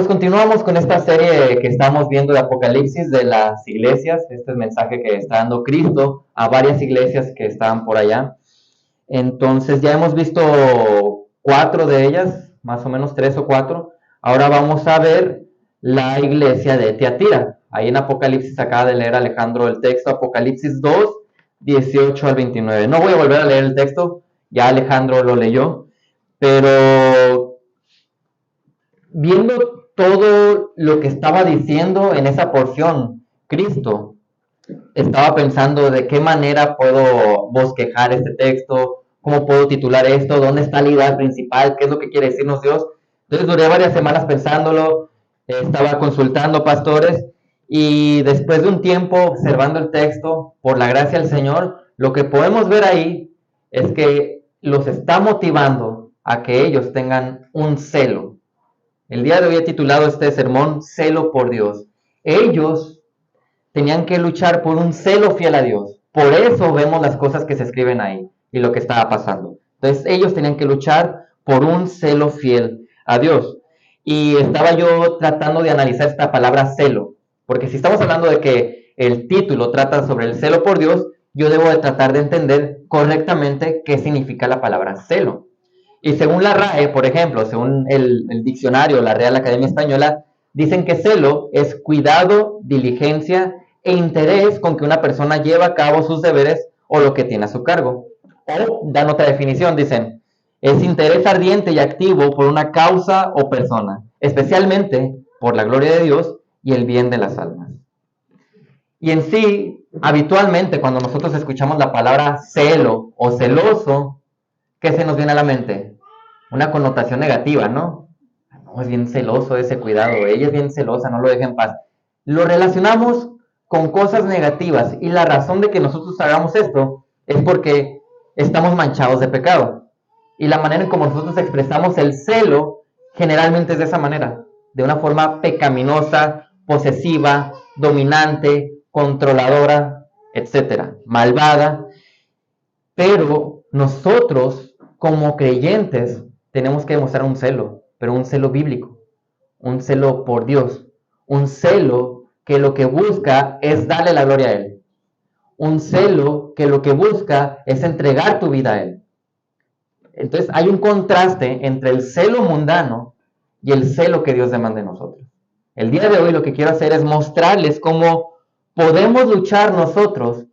pues continuamos con esta serie que estamos viendo de Apocalipsis de las iglesias. Este es el mensaje que está dando Cristo a varias iglesias que están por allá. Entonces ya hemos visto 4 de ellas, más o menos 3 o 4. Ahora vamos a ver la iglesia de Tiatira. Ahí en Apocalipsis acaba de leer Alejandro el texto, Apocalipsis 2, 18 al 29. No voy a volver a leer el texto, ya Alejandro lo leyó, pero viendo todo lo que estaba diciendo en esa porción, Cristo, estaba pensando de qué manera puedo bosquejar este texto, cómo puedo titular esto, dónde está la idea principal, qué es lo que quiere decirnos Dios. Entonces duré varias semanas pensándolo, estaba consultando pastores y después de un tiempo observando el texto, por la gracia del Señor, lo que podemos ver ahí es que los está motivando a que ellos tengan un celo. El día de hoy he titulado este sermón Celo por Dios. Ellos tenían que luchar por un celo fiel a Dios. Por eso vemos las cosas que se escriben ahí y lo que estaba pasando. Entonces ellos tenían que luchar por un celo fiel a Dios. Y estaba yo tratando de analizar esta palabra celo, porque si estamos hablando de que el título trata sobre el celo por Dios, yo debo de tratar de entender correctamente qué significa la palabra celo. Y según la RAE, por ejemplo, según el diccionario, la Real Academia Española, dicen que celo es cuidado, diligencia e interés con que una persona lleva a cabo sus deberes o lo que tiene a su cargo. O dan otra definición, dicen, es interés ardiente y activo por una causa o persona, especialmente por la gloria de Dios y el bien de las almas. Y en sí, habitualmente cuando nosotros escuchamos la palabra celo o celoso, ¿qué se nos viene a la mente? Una connotación negativa, ¿no? No, es bien celoso ese cuidado, ella es bien celosa, no lo deja en paz. Lo relacionamos con cosas negativas y la razón de que nosotros hagamos esto es porque estamos manchados de pecado. Y la manera en como nosotros expresamos el celo generalmente es de esa manera, de una forma pecaminosa, posesiva, dominante, controladora, etcétera, malvada. Pero nosotros, como creyentes, tenemos que demostrar un celo, pero un celo bíblico, un celo por Dios, un celo que lo que busca es darle la gloria a Él, un celo que lo que busca es entregar tu vida a Él. Entonces hay un contraste entre el celo mundano y el celo que Dios demanda de nosotros. El día de hoy lo que quiero hacer es mostrarles cómo podemos luchar nosotros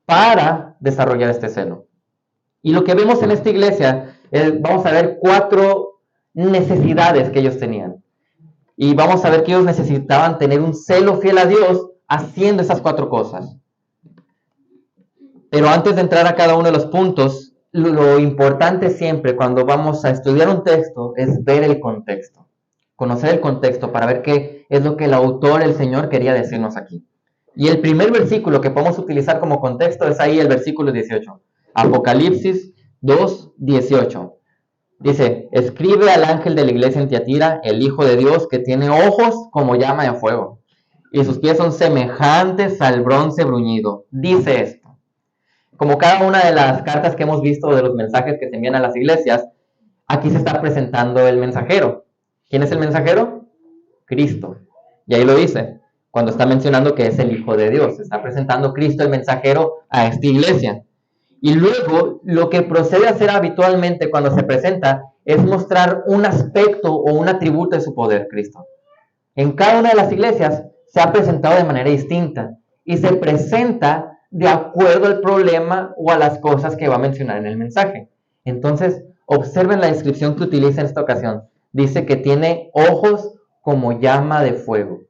para desarrollar este celo. Y lo que vemos en esta iglesia, vamos a ver 4 necesidades que ellos tenían. Y vamos a ver que ellos necesitaban tener un celo fiel a Dios haciendo esas 4 cosas. Pero antes de entrar a cada uno de los puntos, lo importante siempre cuando vamos a estudiar un texto es ver el contexto. Conocer el contexto para ver qué es lo que el autor, el Señor, quería decirnos aquí. Y el primer versículo que podemos utilizar como contexto es ahí el versículo 18. Apocalipsis 2, 18. Dice, escribe al ángel de la iglesia en Tiatira, el Hijo de Dios, que tiene ojos como llama de fuego, y sus pies son semejantes al bronce bruñido. Dice esto. Como cada una de las cartas que hemos visto de los mensajes que se envían a las iglesias, aquí se está presentando el mensajero. ¿Quién es el mensajero? Cristo. Y ahí lo dice, cuando está mencionando que es el Hijo de Dios. Se está presentando Cristo, el mensajero, a esta iglesia. Y luego, lo que procede a hacer habitualmente cuando se presenta es mostrar un aspecto o un atributo de su poder, Cristo. En cada una de las iglesias se ha presentado de manera distinta y se presenta de acuerdo al problema o a las cosas que va a mencionar en el mensaje. Entonces, observen la descripción que utiliza en esta ocasión. Dice que tiene ojos como llama de fuego.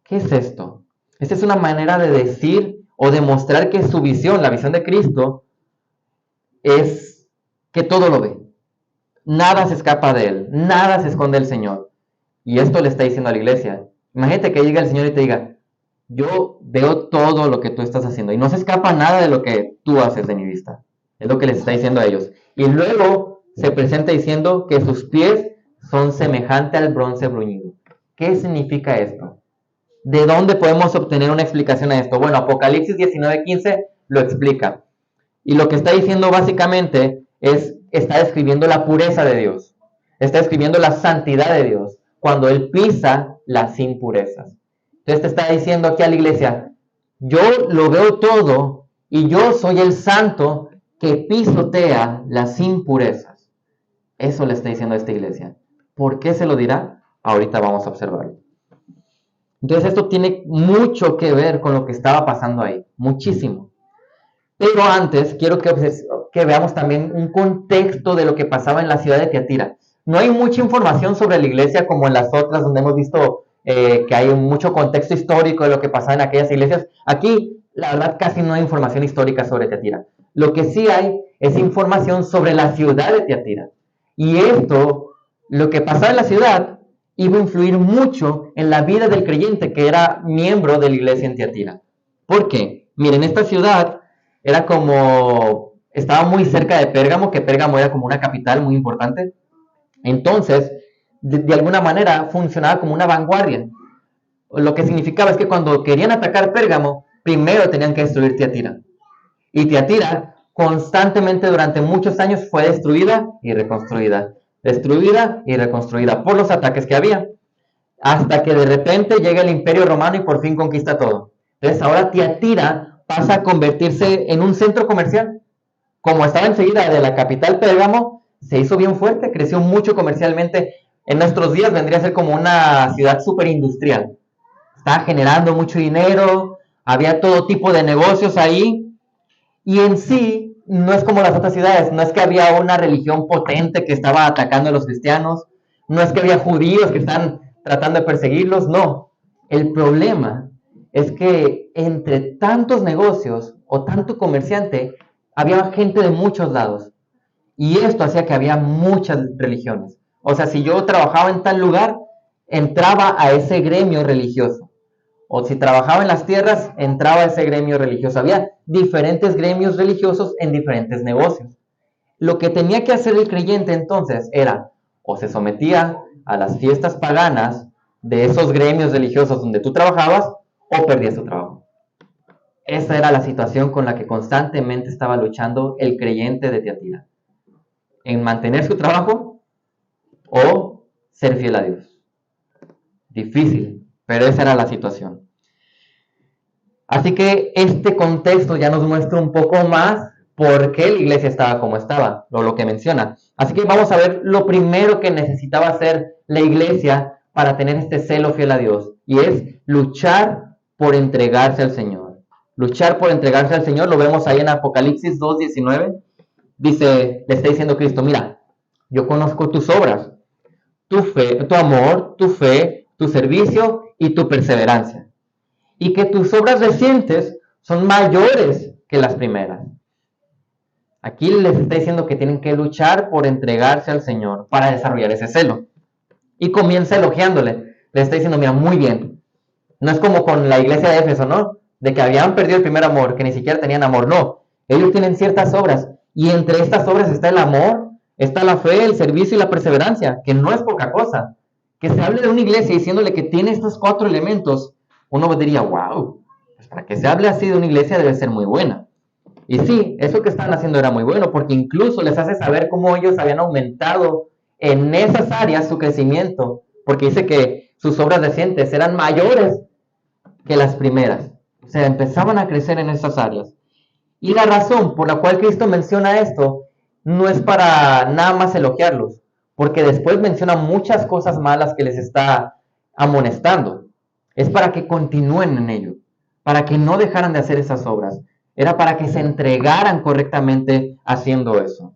¿Qué es esto? Esta es una manera de decir o demostrar que su visión, la visión de Cristo, es que todo lo ve. Nada se escapa de Él, nada se esconde del Señor. Y esto le está diciendo a la iglesia. Imagínate que llegue el Señor y te diga, yo veo todo lo que tú estás haciendo y no se escapa nada de lo que tú haces de mi vista. Es lo que les está diciendo a ellos. Y luego se presenta diciendo que sus pies son semejantes al bronce bruñido. ¿Qué significa esto? ¿De dónde podemos obtener una explicación a esto? Bueno, Apocalipsis 19:15 lo explica. Y lo que está diciendo básicamente es, está describiendo la pureza de Dios. está describiendo la santidad de Dios, cuando Él pisa las impurezas. Entonces te está diciendo aquí a la iglesia, yo lo veo todo y yo soy el santo que pisotea las impurezas. Eso le está diciendo a esta iglesia. ¿Por qué se lo dirá? Ahorita vamos a observarlo. Entonces esto tiene mucho que ver con lo que estaba pasando ahí, muchísimo. Pero antes quiero que veamos también un contexto de lo que pasaba en la ciudad de Tiatira. No hay mucha información sobre la iglesia como en las otras donde hemos visto que hay mucho contexto histórico de lo que pasaba en aquellas iglesias. Aquí, la verdad, casi no hay información histórica sobre Tiatira. Lo que sí hay es información sobre la ciudad de Tiatira. Y esto, lo que pasaba en la ciudad, iba a influir mucho en la vida del creyente que era miembro de la iglesia en Tiatira. ¿Por qué? Miren, esta ciudad era como, estaba muy cerca de Pérgamo, que Pérgamo era como una capital muy importante. Entonces, de alguna manera funcionaba como una vanguardia. Lo que significaba es que cuando querían atacar Pérgamo, primero tenían que destruir Tiatira. Y Tiatira constantemente durante muchos años fue destruida y reconstruida por los ataques que había, hasta que de repente llega el Imperio Romano y por fin conquista todo. Entonces ahora Tiatira pasa a convertirse en un centro comercial. Como estaba enseguida de la capital Pérgamo, se hizo bien fuerte, creció mucho comercialmente. En nuestros días vendría a ser como una ciudad súper industrial. Estaba generando mucho dinero, había todo tipo de negocios ahí. Y en sí, no es como las otras ciudades, no es que había una religión potente que estaba atacando a los cristianos, no es que había judíos que están tratando de perseguirlos, no. El problema es que entre tantos negocios o tanto comerciante, había gente de muchos lados. Y esto hacía que había muchas religiones. O sea, si yo trabajaba en tal lugar, entraba a ese gremio religioso. O si trabajaba en las tierras, entraba a ese gremio religioso. Había diferentes gremios religiosos en diferentes negocios. Lo que tenía que hacer el creyente entonces era, o se sometía a las fiestas paganas de esos gremios religiosos donde tú trabajabas, o perdías tu trabajo. Esa era la situación con la que constantemente estaba luchando el creyente de Tiatira. En mantener su trabajo o ser fiel a Dios. Difícil, pero esa era la situación. Así que este contexto ya nos muestra un poco más por qué la iglesia estaba como estaba, o lo que menciona. Así que vamos a ver lo primero que necesitaba hacer la iglesia para tener este celo fiel a Dios, y es luchar por entregarse al Señor. Luchar por entregarse al Señor, lo vemos ahí en Apocalipsis 2:19. Dice, le está diciendo Cristo, mira, yo conozco tus obras, tu fe, tu amor, tu fe, tu servicio y tu perseverancia. Y que tus obras recientes son mayores que las primeras. Aquí les está diciendo que tienen que luchar por entregarse al Señor para desarrollar ese celo. Y comienza elogiándole. Le está diciendo, mira, muy bien. No es como con la iglesia de Éfeso, ¿no? De que habían perdido el primer amor, que ni siquiera tenían amor. No, ellos tienen ciertas obras. Y entre estas obras está el amor, está la fe, el servicio y la perseverancia, que no es poca cosa. Que se hable de una iglesia diciéndole que tiene estos 4 elementos, uno diría, wow, pues para que se hable así de una iglesia debe ser muy buena. Y sí, eso que estaban haciendo era muy bueno, porque incluso les hace saber cómo ellos habían aumentado en esas áreas su crecimiento, porque dice que sus obras recientes eran mayores que las primeras. O sea, empezaban a crecer en esas áreas. Y la razón por la cual Cristo menciona esto no es para nada más elogiarlos, porque después menciona muchas cosas malas que les está amonestando. Es para que continúen en ello, para que no dejaran de hacer esas obras. Era para que se entregaran correctamente haciendo eso.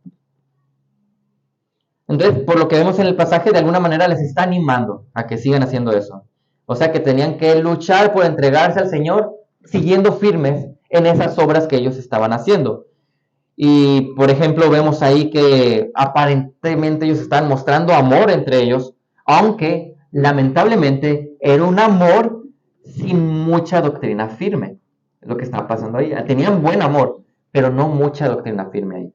Entonces, por lo que vemos en el pasaje, de alguna manera les está animando a que sigan haciendo eso. O sea, que tenían que luchar por entregarse al Señor, siguiendo firmes en esas obras que ellos estaban haciendo. Y, por ejemplo, vemos ahí que aparentemente ellos están mostrando amor entre ellos, aunque lamentablemente era un amor sin mucha doctrina firme. Lo que estaba pasando ahí. Tenían buen amor, pero no mucha doctrina firme ahí.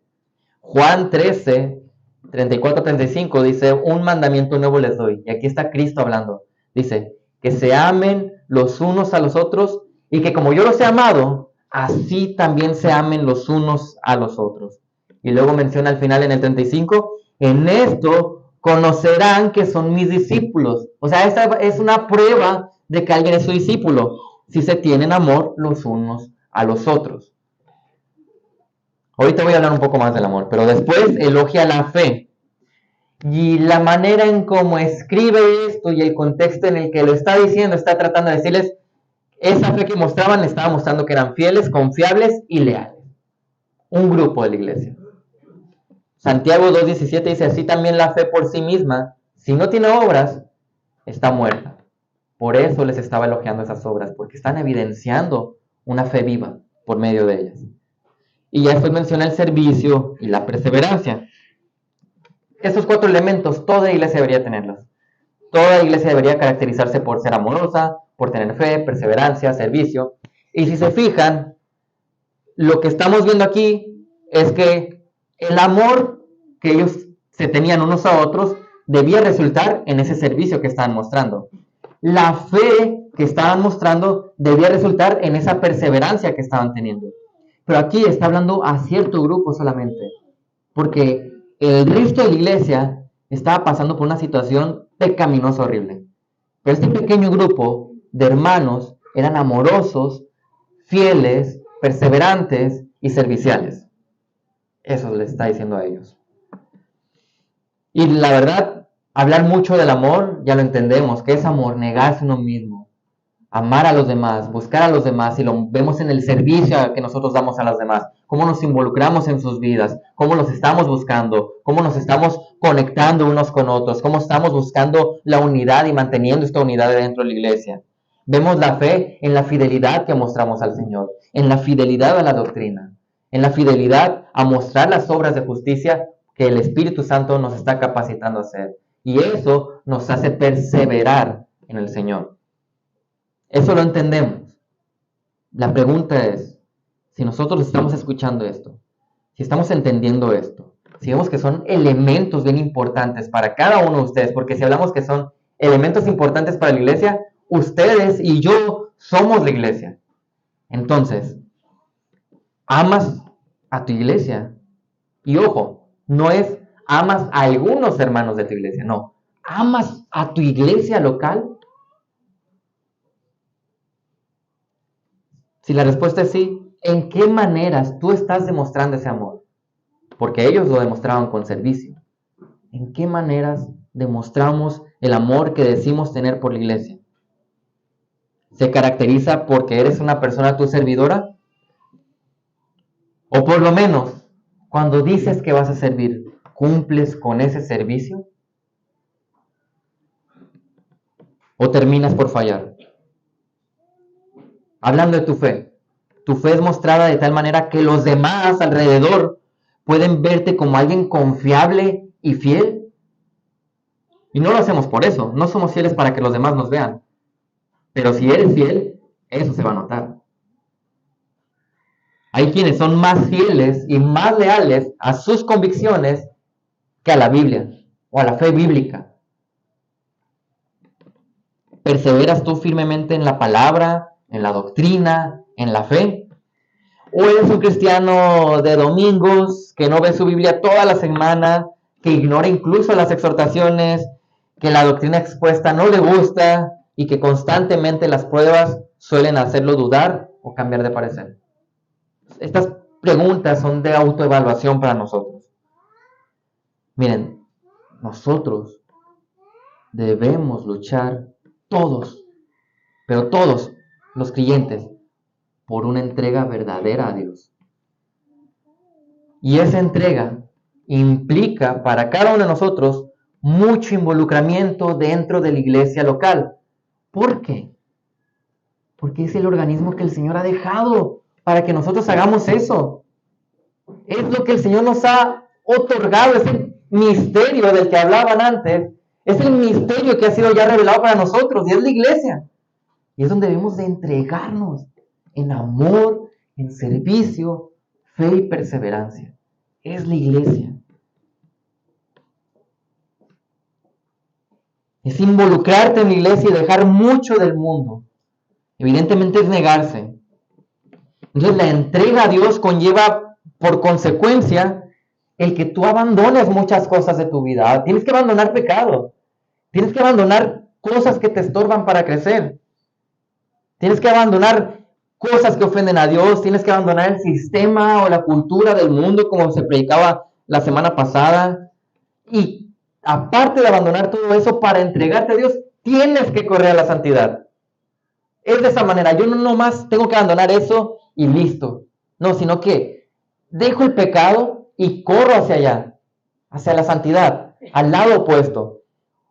Juan 13, 34-35 dice, un mandamiento nuevo les doy. Y aquí está Cristo hablando. Dice, que se amen los unos a los otros y que como yo los he amado, así también se amen los unos a los otros. Y luego menciona al final en el 35, en esto conocerán que son mis discípulos. O sea, esta es una prueba de que alguien es su discípulo, si se tienen amor los unos a los otros. Ahorita voy a hablar un poco más del amor, pero después elogia la fe. Y la manera en cómo escribe esto y el contexto en el que lo está diciendo, está tratando de decirles, esa fe que mostraban le estaba mostrando que eran fieles, confiables y leales. Un grupo de la iglesia. Santiago 2:17 dice, así también la fe por sí misma, si no tiene obras, está muerta. Por eso les estaba elogiando esas obras, porque están evidenciando una fe viva por medio de ellas. Y ya después menciona el servicio y la perseverancia. Esos 4 elementos, toda iglesia debería tenerlos. Toda iglesia debería caracterizarse por ser amorosa, por tener fe, perseverancia, servicio. Y si se fijan, lo que estamos viendo aquí es que el amor que ellos se tenían unos a otros debía resultar en ese servicio que estaban mostrando. La fe que estaban mostrando debía resultar en esa perseverancia que estaban teniendo. Pero aquí está hablando a cierto grupo solamente, porque el resto de la iglesia estaba pasando por una situación pecaminosa horrible. Pero este pequeño grupo de hermanos eran amorosos, fieles, perseverantes y serviciales. Eso les está diciendo a ellos. Y la verdad, hablar mucho del amor, ya lo entendemos, que es amor, negarse a uno mismo, amar a los demás, buscar a los demás, y lo vemos en el servicio que nosotros damos a los demás, cómo nos involucramos en sus vidas, cómo los estamos buscando, cómo nos estamos conectando unos con otros, cómo estamos buscando la unidad y manteniendo esta unidad dentro de la iglesia. Vemos la fe en la fidelidad que mostramos al Señor, en la fidelidad a la doctrina, en la fidelidad a mostrar las obras de justicia que el Espíritu Santo nos está capacitando a hacer. Y eso nos hace perseverar en el Señor. Eso lo entendemos. La pregunta es, si nosotros estamos escuchando esto, si estamos entendiendo esto, si vemos que son elementos bien importantes para cada uno de ustedes, porque si hablamos que son elementos importantes para la iglesia, ustedes y yo somos la iglesia. Entonces, amas a tu iglesia. Y ojo, no es amas a algunos hermanos de tu iglesia, no. ¿Amas a tu iglesia local? Si la respuesta es sí, ¿en qué maneras tú estás demostrando ese amor? Porque ellos lo demostraban con servicio. ¿En qué maneras demostramos el amor que decimos tener por la iglesia? ¿Se caracteriza porque eres una persona tu servidora? O por lo menos, cuando dices que vas a servir, ¿cumples con ese servicio? ¿O terminas por fallar? Hablando de tu fe es mostrada de tal manera que los demás alrededor pueden verte como alguien confiable y fiel. Y no lo hacemos por eso, no somos fieles para que los demás nos vean. Pero si eres fiel, eso se va a notar. Hay quienes son más fieles y más leales a sus convicciones que a la Biblia o a la fe bíblica. ¿Perseveras tú firmemente en la palabra, en la doctrina, en la fe? ¿O eres un cristiano de domingos que no ve su Biblia toda la semana, que ignora incluso las exhortaciones, que la doctrina expuesta no le gusta y que constantemente las pruebas suelen hacerlo dudar o cambiar de parecer? Estas preguntas son de autoevaluación para nosotros. Miren, nosotros debemos luchar todos, pero todos los creyentes, por una entrega verdadera a Dios. Y esa entrega implica para cada uno de nosotros mucho involucramiento dentro de la iglesia local. ¿Por qué? Porque es el organismo que el Señor ha dejado para que nosotros hagamos eso. Es lo que el Señor nos ha otorgado, es el misterio del que hablaban antes, es el misterio que ha sido ya revelado para nosotros y es la iglesia. Y es donde debemos de entregarnos en amor, en servicio, fe y perseverancia. Es la iglesia. Es involucrarte en la iglesia y dejar mucho del mundo. Evidentemente es negarse. Entonces la entrega a Dios conlleva por consecuencia el que tú abandones muchas cosas de tu vida. Tienes que abandonar pecado. Tienes que abandonar cosas que te estorban para crecer. Tienes que abandonar cosas que ofenden a Dios. Tienes que abandonar el sistema o la cultura del mundo como se predicaba la semana pasada. Y aparte de abandonar todo eso para entregarte a Dios, tienes que correr a la santidad. Es de esa manera. Yo no nomás tengo que abandonar eso y listo. No, sino que dejo el pecado y corro hacia allá, hacia la santidad, al lado opuesto.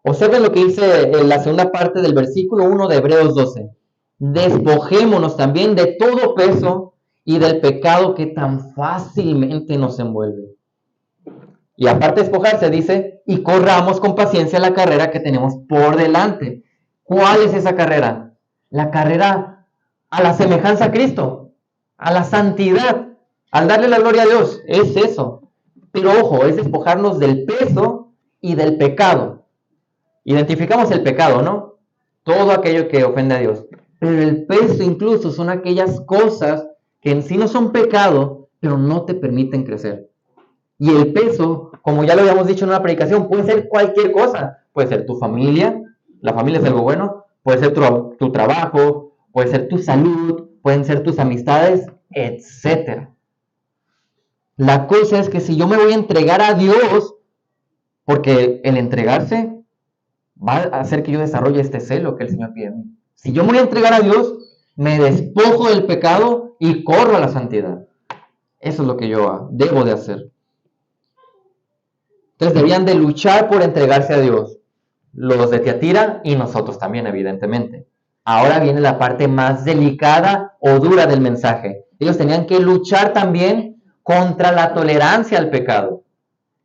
Observen lo que dice en la segunda parte del versículo 1 de Hebreos 12. Despojémonos también de todo peso y del pecado que tan fácilmente nos envuelve. Y aparte de despojarse, dice, y corramos con paciencia la carrera que tenemos por delante. ¿Cuál es esa carrera? La carrera a la semejanza a Cristo, a la santidad, al darle la gloria a Dios. Es eso. Pero ojo, es despojarnos del peso y del pecado. Identificamos el pecado, ¿no? Todo aquello que ofende a Dios. Pero el peso incluso son aquellas cosas que en sí no son pecado, pero no te permiten crecer. Y el peso, como ya lo habíamos dicho en una predicación, puede ser cualquier cosa. Puede ser tu familia, la familia es algo bueno, puede ser tu trabajo, puede ser tu salud, pueden ser tus amistades, etc. La cosa es que si yo me voy a entregar a Dios, porque el entregarse va a hacer que yo desarrolle este celo que el Señor pide de mí. Si yo me voy a entregar a Dios, me despojo del pecado y corro a la santidad. Eso es lo que yo debo de hacer. Entonces debían de luchar por entregarse a Dios. Los de Tiatira y nosotros también, evidentemente. Ahora viene la parte más delicada o dura del mensaje. Ellos tenían que luchar también contra la tolerancia al pecado.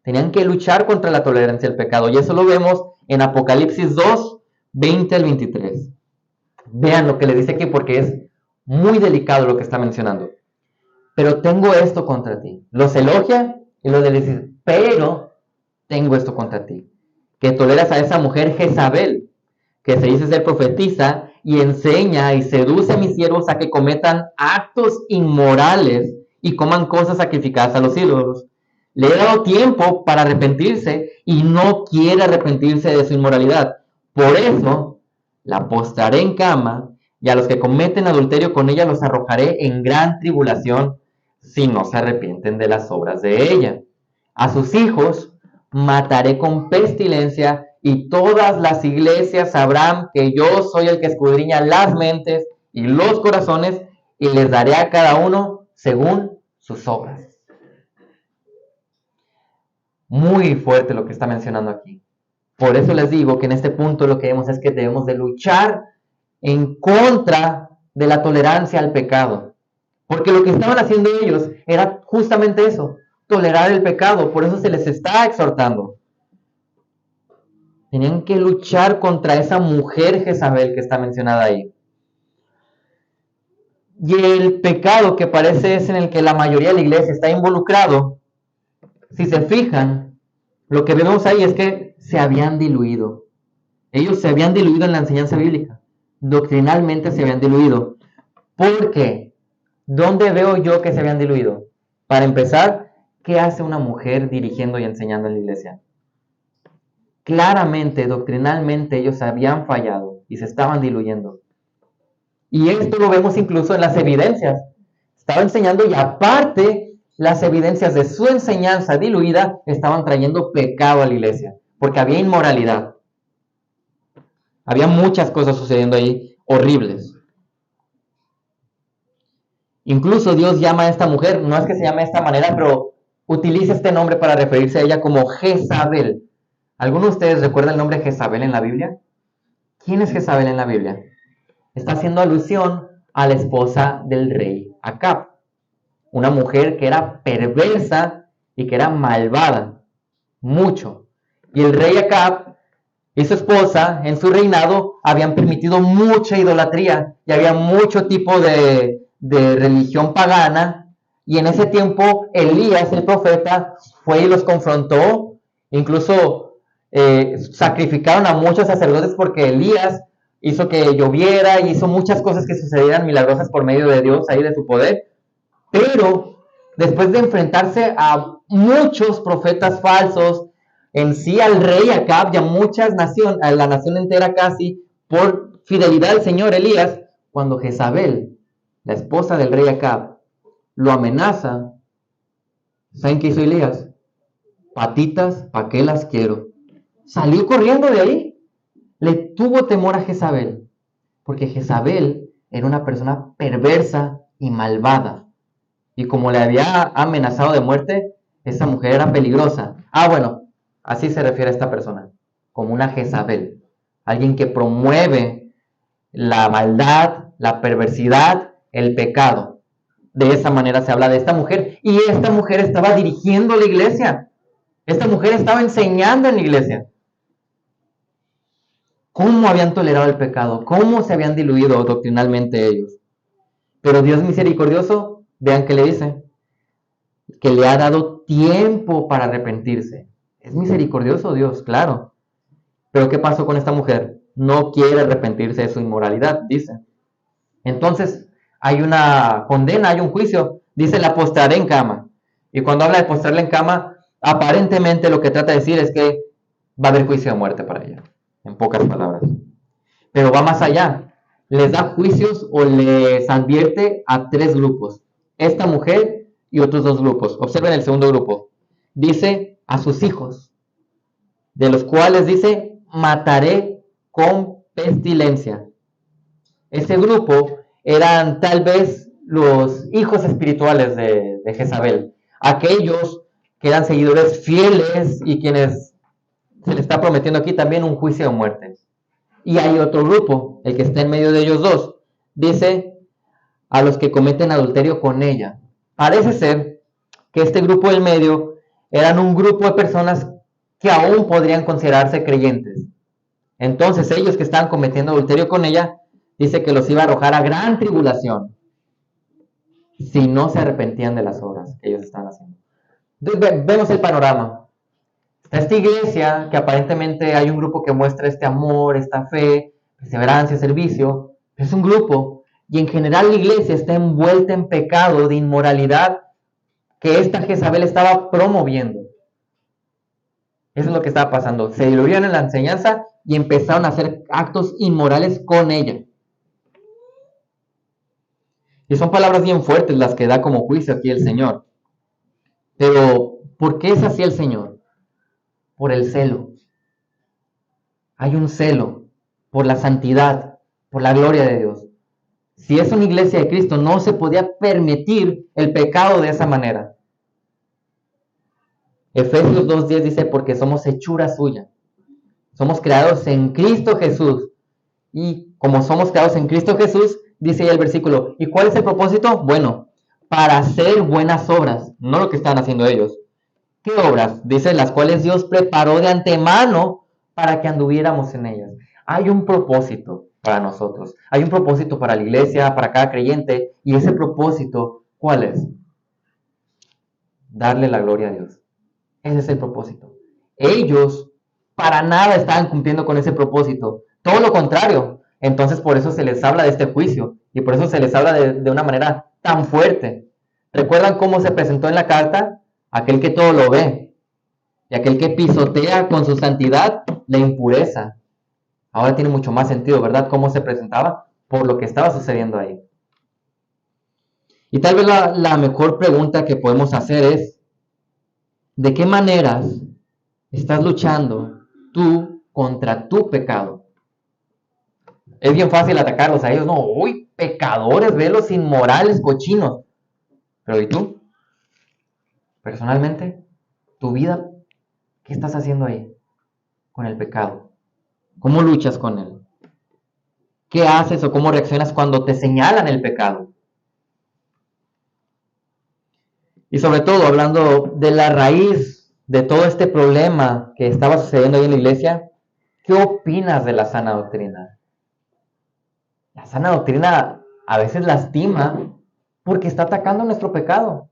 Tenían que luchar contra la tolerancia al pecado. Y eso lo vemos en Apocalipsis 2, 20 al 23. Vean lo que le dice aquí porque es muy delicado lo que está mencionando. Pero tengo esto contra ti. Los elogia y los le dice, pero tengo esto contra ti, que toleras a esa mujer Jezabel, que se dice ser profetisa y enseña y seduce a mis siervos a que cometan actos inmorales y coman cosas sacrificadas a los ídolos. Le he dado tiempo para arrepentirse y no quiere arrepentirse de su inmoralidad. Por eso la postraré en cama y a los que cometen adulterio con ella los arrojaré en gran tribulación si no se arrepienten de las obras de ella. A sus hijos mataré con pestilencia y todas las iglesias sabrán que yo soy el que escudriña las mentes y los corazones y les daré a cada uno según sus obras. Muy fuerte lo que está mencionando aquí. Por eso les digo que en este punto lo que vemos es que debemos de luchar en contra de la tolerancia al pecado. Porque lo que estaban haciendo ellos era justamente eso, tolerar el pecado. Por eso se les está exhortando. Tenían que luchar contra esa mujer Jezabel que está mencionada ahí. Y el pecado que parece es en el que la mayoría de la iglesia está involucrado, si se fijan, lo que vemos ahí es que se habían diluido. Ellos se habían diluido en la enseñanza bíblica. Doctrinalmente se habían diluido. ¿Por qué? ¿Dónde veo yo que se habían diluido? Para empezar, ¿qué hace una mujer dirigiendo y enseñando en la iglesia? Claramente, doctrinalmente, ellos habían fallado y se estaban diluyendo. Y esto lo vemos incluso en las evidencias. Estaba enseñando y aparte, las evidencias de su enseñanza diluida estaban trayendo pecado a la iglesia, porque había inmoralidad. Había muchas cosas sucediendo ahí horribles. Incluso Dios llama a esta mujer, no es que se llame de esta manera, pero utiliza este nombre para referirse a ella como Jezabel. ¿Alguno de ustedes recuerda el nombre Jezabel en la Biblia? ¿Quién es Jezabel en la Biblia? Está haciendo alusión a la esposa del rey Acab. Una mujer que era perversa y que era malvada. Mucho. Y el rey Acab y su esposa en su reinado habían permitido mucha idolatría y había mucho tipo de religión pagana. Y en ese tiempo Elías, el profeta, fue y los confrontó. Incluso sacrificaron a muchos sacerdotes porque Elías hizo que lloviera y hizo muchas cosas que sucedieran milagrosas por medio de Dios, ahí de su poder. Pero después de enfrentarse a muchos profetas falsos, en sí al rey Acab y a muchas naciones, a la nación entera casi, por fidelidad al Señor Elías, cuando Jezabel, la esposa del rey Acab, lo amenaza, ¿saben qué hizo Elías? Patitas, ¿para qué las quiero? Salió corriendo de ahí. Le tuvo temor a Jezabel, porque Jezabel era una persona perversa y malvada. Y como le había amenazado de muerte, esa mujer era peligrosa. Bueno, así se refiere a esta persona, como una Jezabel. Alguien que promueve la maldad, la perversidad, el pecado. De esa manera se habla de esta mujer. Y esta mujer estaba dirigiendo la iglesia. Esta mujer estaba enseñando en la iglesia. ¿Cómo habían tolerado el pecado? ¿Cómo se habían diluido doctrinalmente ellos? Pero Dios misericordioso, vean que le dice, que le ha dado tiempo para arrepentirse. Es misericordioso Dios, claro. Pero ¿qué pasó con esta mujer? No quiere arrepentirse de su inmoralidad, dice. Entonces, hay una condena, hay un juicio. Dice, la postraré en cama. Y cuando habla de postrarla en cama, aparentemente lo que trata de decir es que va a haber juicio de muerte para ella, en pocas palabras. Pero va más allá. Les da juicios o les advierte a 3 grupos. Esta mujer y otros 2 grupos. Observen el segundo grupo. Dice a sus hijos, de los cuales dice, mataré con pestilencia. Ese grupo eran tal vez los hijos espirituales de Jezabel. Aquellos que eran seguidores fieles y quienes se le está prometiendo aquí también un juicio de muerte. Y hay otro grupo, el que está en medio de ellos dos. Dice a los que cometen adulterio con ella. Parece ser que este grupo del medio eran un grupo de personas que aún podrían considerarse creyentes. Entonces ellos que estaban cometiendo adulterio con ella, dice que los iba a arrojar a gran tribulación si no se arrepentían de las obras que ellos estaban haciendo. Entonces vemos el panorama. Está esta iglesia que aparentemente hay un grupo que muestra este amor, esta fe, perseverancia, servicio. Es un grupo y en general la iglesia está envuelta en pecado de inmoralidad que esta Jezabel estaba promoviendo. Eso es lo que estaba pasando. Se diluyeron en la enseñanza y empezaron a hacer actos inmorales con ella. Y son palabras bien fuertes las que da como juicio aquí el Señor. Pero, ¿por qué es así el Señor? Por el celo. Hay un celo por la santidad, por la gloria de Dios. Si es una iglesia de Cristo, no se podía permitir el pecado de esa manera. Efesios 2:10 dice, porque somos hechura suya. Somos creados en Cristo Jesús. Y como somos creados en Cristo Jesús, dice ahí el versículo, ¿y cuál es el propósito? Bueno, para hacer buenas obras, no lo que están haciendo ellos. ¿Qué obras? Dice, las cuales Dios preparó de antemano para que anduviéramos en ellas. Hay un propósito para nosotros. Hay un propósito para la iglesia, para cada creyente. Y ese propósito, ¿cuál es? Darle la gloria a Dios. Ese es el propósito. Ellos para nada estaban cumpliendo con ese propósito. Todo lo contrario. Entonces por eso se les habla de este juicio. Y por eso se les habla de una manera tan fuerte. ¿Recuerdan cómo se presentó en la carta? Aquel que todo lo ve. Y aquel que pisotea con su santidad la impureza. Ahora tiene mucho más sentido, ¿verdad? Cómo se presentaba por lo que estaba sucediendo ahí. Y tal vez la mejor pregunta que podemos hacer es, ¿de qué maneras estás luchando tú contra tu pecado? Es bien fácil atacarlos a ellos, no, uy, pecadores, velos inmorales, cochinos. Pero ¿y tú? Personalmente, tu vida, ¿qué estás haciendo ahí con el pecado? ¿Cómo luchas con él? ¿Qué haces o cómo reaccionas cuando te señalan el pecado? Y sobre todo, hablando de la raíz de todo este problema que estaba sucediendo ahí en la iglesia, ¿qué opinas de la sana doctrina? La sana doctrina a veces lastima porque está atacando nuestro pecado.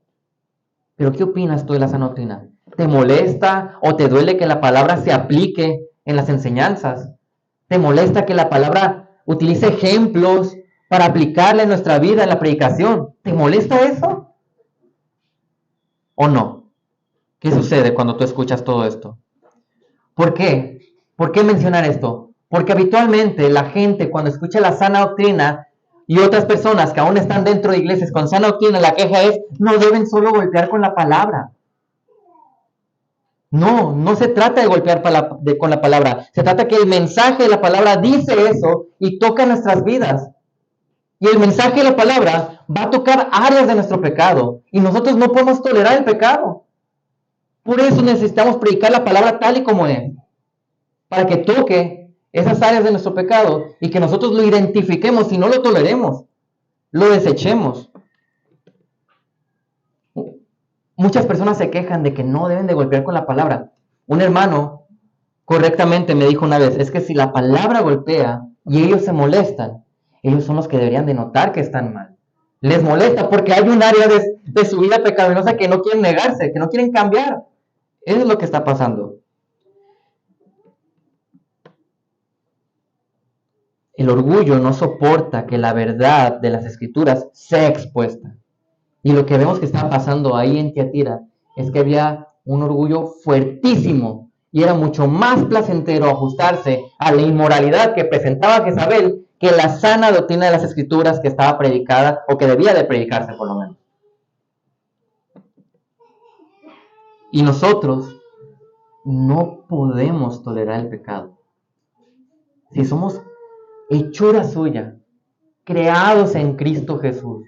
Pero ¿qué opinas tú de la sana doctrina? ¿Te molesta o te duele que la palabra se aplique en las enseñanzas? ¿Te molesta que la palabra utilice ejemplos para aplicarla en nuestra vida, en la predicación? ¿Te molesta eso? ¿O no? ¿Qué sucede cuando tú escuchas todo esto? ¿Por qué? ¿Por qué mencionar esto? Porque habitualmente la gente cuando escucha la sana doctrina y otras personas que aún están dentro de iglesias con sana doctrina, la queja es, no deben solo golpear con la palabra. No, no se trata de golpear con la palabra. Se trata que el mensaje de la palabra dice eso y toca nuestras vidas. Y el mensaje de la palabra va a tocar áreas de nuestro pecado. Y nosotros no podemos tolerar el pecado. Por eso necesitamos predicar la palabra tal y como es. Para que toque esas áreas de nuestro pecado y que nosotros lo identifiquemos y no lo toleremos. Lo desechemos. Muchas personas se quejan de que no deben de golpear con la palabra. Un hermano correctamente me dijo una vez, es que si la palabra golpea y ellos se molestan, ellos son los que deberían de notar que están mal. Les molesta porque hay un área de su vida pecaminosa que no quieren negarse, que no quieren cambiar. Eso es lo que está pasando. El orgullo no soporta que la verdad de las escrituras sea expuesta. Y lo que vemos que estaba pasando ahí en Tiatira es que había un orgullo fuertísimo y era mucho más placentero ajustarse a la inmoralidad que presentaba Jezabel que la sana doctrina de las escrituras que estaba predicada o que debía de predicarse por lo menos. Y nosotros no podemos tolerar el pecado. Si somos hechura suya, creados en Cristo Jesús,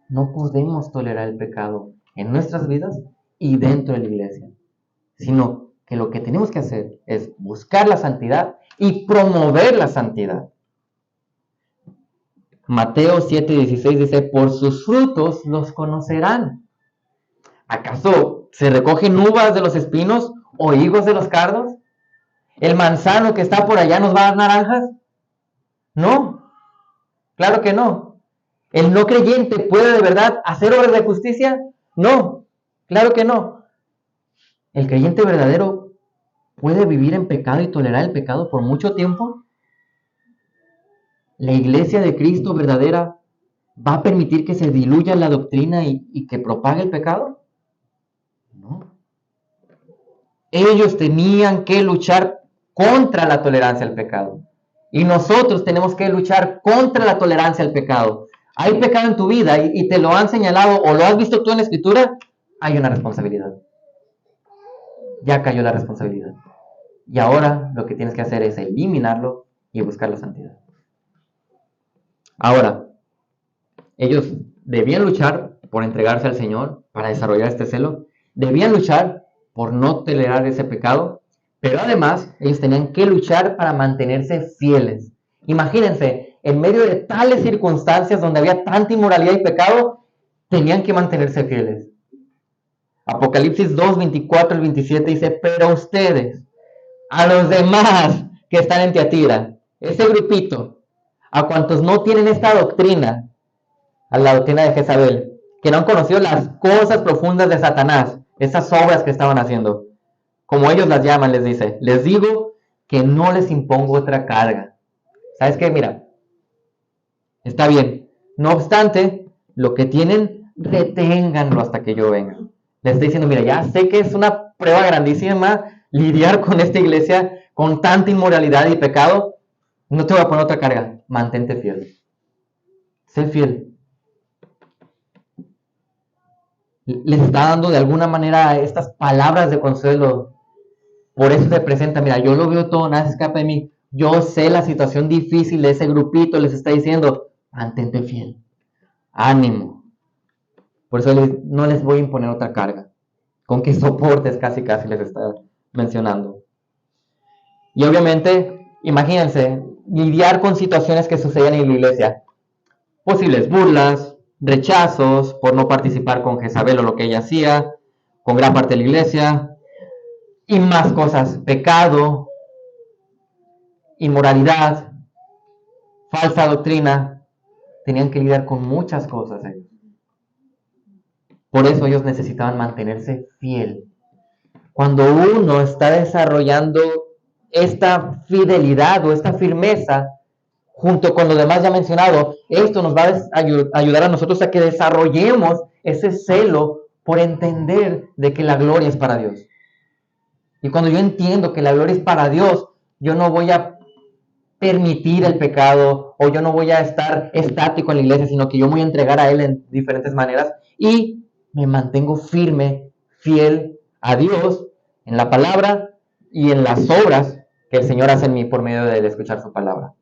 no podemos tolerar el pecado en nuestras vidas y dentro de la iglesia, sino que lo que tenemos que hacer es buscar la santidad y promover la santidad. Mateo 7:16 dice, por sus frutos los conocerán. ¿Acaso se recogen uvas de los espinos o higos de los cardos? ¿El manzano que está por allá nos va a dar naranjas? No, claro que no. ¿El no creyente puede de verdad hacer obras de justicia? No, claro que no. ¿El creyente verdadero puede vivir en pecado y tolerar el pecado por mucho tiempo? ¿La iglesia de Cristo verdadera va a permitir que se diluya la doctrina y que propague el pecado? No. Ellos tenían que luchar contra la tolerancia al pecado. Y nosotros tenemos que luchar contra la tolerancia al pecado. Hay pecado en tu vida y te lo han señalado o lo has visto tú en la escritura, hay una responsabilidad. Ya cayó la responsabilidad. Y ahora lo que tienes que hacer es eliminarlo y buscar la santidad. Ahora, ellos debían luchar por entregarse al Señor para desarrollar este celo. Debían luchar por no tolerar ese pecado. Pero además, ellos tenían que luchar para mantenerse fieles. Imagínense, en medio de tales circunstancias donde había tanta inmoralidad y pecado, tenían que mantenerse fieles. Apocalipsis 2, 24 al 27 dice, pero ustedes, a los demás que están en Tiatira, ese grupito, a cuantos no tienen esta doctrina, a la doctrina de Jezabel, que no han conocido las cosas profundas de Satanás, esas obras que estaban haciendo, como ellos las llaman, les dice, les digo que no les impongo otra carga. ¿Sabes qué? Mira, está bien. No obstante, lo que tienen, reténganlo hasta que yo venga. Les estoy diciendo, mira, ya sé que es una prueba grandísima lidiar con esta iglesia con tanta inmoralidad y pecado. No te voy a poner otra carga. Mantente fiel. Sé fiel. Les está dando de alguna manera estas palabras de consuelo. Por eso se presenta, mira, yo lo veo todo, nada se escapa de mí. Yo sé la situación difícil de ese grupito, les está diciendo, mantente fiel, ánimo. Por eso no les voy a imponer otra carga. Con que soportes casi les está mencionando. Y obviamente, imagínense, lidiar con situaciones que suceden en la iglesia. Posibles burlas, rechazos por no participar con Jezabel o lo que ella hacía, con gran parte de la iglesia, y más cosas, pecado, inmoralidad, falsa doctrina, tenían que lidiar con muchas cosas ellos. Por eso ellos necesitaban mantenerse fiel. Cuando uno está desarrollando esta fidelidad o esta firmeza, junto con lo demás ya mencionado, esto nos va a ayudar a nosotros a que desarrollemos ese celo por entender de que la gloria es para Dios. Y cuando yo entiendo que la gloria es para Dios, yo no voy a permitir el pecado o yo no voy a estar estático en la iglesia, sino que yo me voy a entregar a Él en diferentes maneras y me mantengo firme, fiel a Dios en la palabra y en las obras que el Señor hace en mí por medio de escuchar su palabra.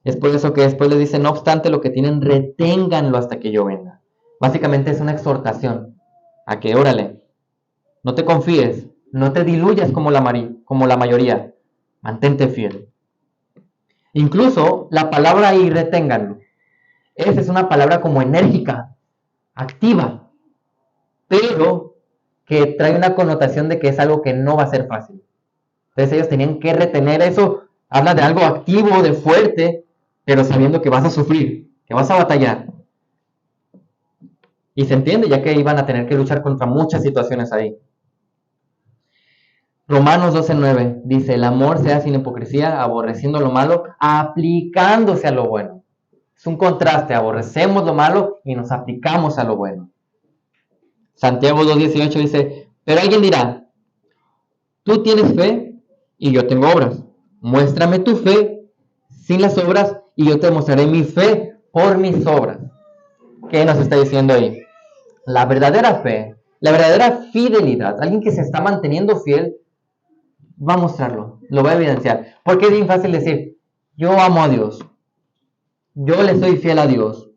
Es por eso que después le dice, no obstante lo que tienen, reténganlo hasta que yo venga. Básicamente es una exhortación a que, órale, no te confíes, no te diluyas como la mayoría, mantente fiel. Incluso la palabra ahí, reténganlo, esa es una palabra como enérgica, activa, pero que trae una connotación de que es algo que no va a ser fácil. Entonces ellos tenían que retener eso, habla de algo activo, de fuerte, pero sabiendo que vas a sufrir, que vas a batallar. Y se entiende, ya que iban a tener que luchar contra muchas situaciones ahí. Romanos 12:9 dice, el amor sea sin hipocresía, aborreciendo lo malo, aplicándose a lo bueno. Es un contraste, aborrecemos lo malo y nos aplicamos a lo bueno. Santiago 2:18 dice, pero alguien dirá, tú tienes fe y yo tengo obras. Muéstrame tu fe sin las obras y yo te mostraré mi fe por mis obras. ¿Qué nos está diciendo ahí? La verdadera fe, la verdadera fidelidad, alguien que se está manteniendo fiel, va a mostrarlo, lo va a evidenciar. Porque es bien fácil decir, yo amo a Dios, yo le soy fiel a Dios.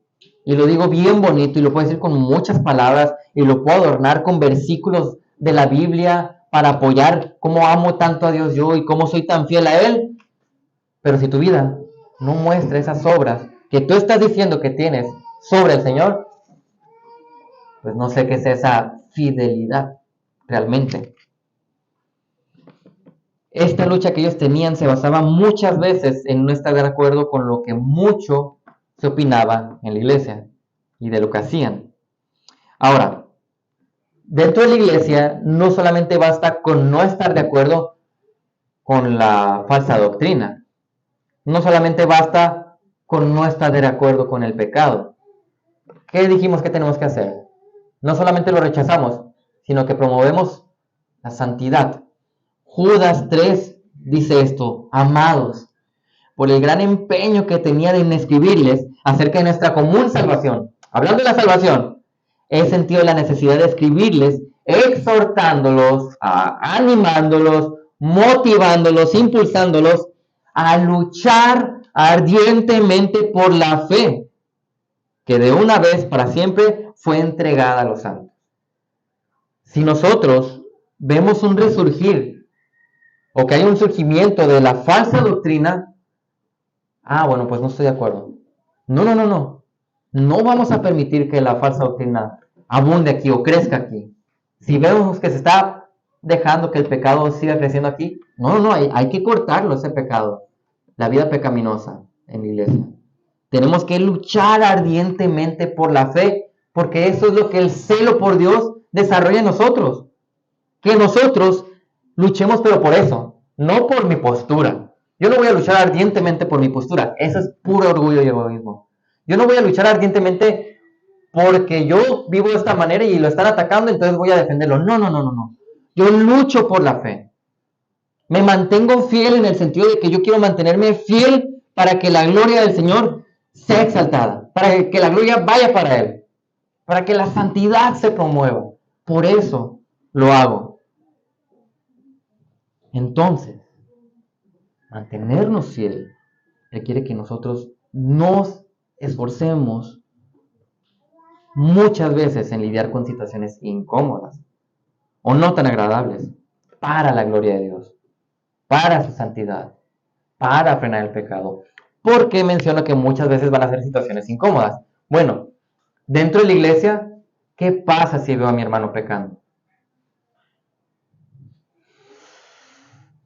Y lo digo bien bonito y lo puedo decir con muchas palabras y lo puedo adornar con versículos de la Biblia para apoyar cómo amo tanto a Dios yo y cómo soy tan fiel a Él. Pero si tu vida no muestra esas obras que tú estás diciendo que tienes sobre el Señor, pues no sé qué es esa fidelidad realmente. Esta lucha que ellos tenían se basaba muchas veces en no estar de acuerdo con lo que mucho se opinaba en la iglesia y de lo que hacían. Ahora, dentro de la iglesia no solamente basta con no estar de acuerdo con la falsa doctrina, no solamente basta con no estar de acuerdo con el pecado. ¿Qué dijimos que tenemos que hacer? No solamente lo rechazamos, sino que promovemos la santidad. Judas 3 dice esto, amados, por el gran empeño que tenía en escribirles acerca de nuestra común salvación. Hablando de la salvación, he sentido la necesidad de escribirles, exhortándolos, animándolos, motivándolos, impulsándolos a luchar ardientemente por la fe, que de una vez para siempre fue entregada a los santos. Si nosotros vemos un resurgir o que hay un surgimiento de la falsa doctrina, bueno, pues no estoy de acuerdo. No. No vamos a permitir que la falsa doctrina abunde aquí o crezca aquí. Si vemos que se está dejando que el pecado siga creciendo aquí, no, hay que cortarlo ese pecado. La vida pecaminosa en la iglesia. Tenemos que luchar ardientemente por la fe, porque eso es lo que el celo por Dios desarrolla en nosotros. Que nosotros luchemos, pero por eso, no por mi postura. Yo no voy a luchar ardientemente por mi postura. Eso es puro orgullo y egoísmo. Yo no voy a luchar ardientemente porque yo vivo de esta manera y lo están atacando, entonces voy a defenderlo. No. Yo lucho por la fe. Me mantengo fiel en el sentido de que yo quiero mantenerme fiel para que la gloria del Señor sea exaltada, para que la gloria vaya para Él, para que la santidad se promueva. Por eso lo hago. Entonces, mantenernos fieles requiere que nosotros nos esforcemos muchas veces en lidiar con situaciones incómodas o no tan agradables para la gloria de Dios, para su santidad, para frenar el pecado. ¿Por qué menciono que muchas veces van a ser situaciones incómodas? Bueno, dentro de la iglesia, ¿qué pasa si veo a mi hermano pecando?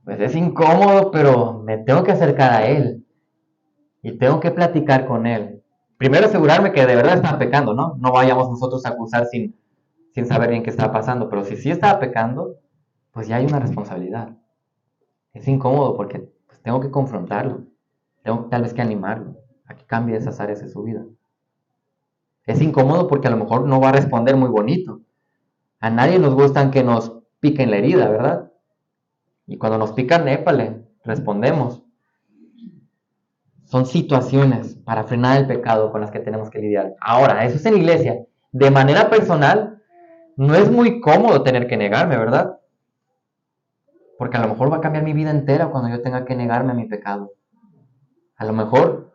Pues es incómodo, pero me tengo que acercar a él y tengo que platicar con él. Primero asegurarme que de verdad estaba pecando, ¿no? No vayamos nosotros a acusar sin saber bien qué estaba pasando, pero si sí estaba pecando, pues ya hay una responsabilidad. Es incómodo porque pues, tengo que confrontarlo, tengo tal vez que animarlo a que cambie esas áreas de su vida. Es incómodo porque a lo mejor no va a responder muy bonito. A nadie nos gustan que nos piquen la herida, ¿verdad? Y cuando nos pican, épale, respondemos. Son situaciones para frenar el pecado con las que tenemos que lidiar. Ahora, eso es en la iglesia. De manera personal, no es muy cómodo tener que negarme, ¿verdad? Porque a lo mejor va a cambiar mi vida entera cuando yo tenga que negarme a mi pecado. A lo mejor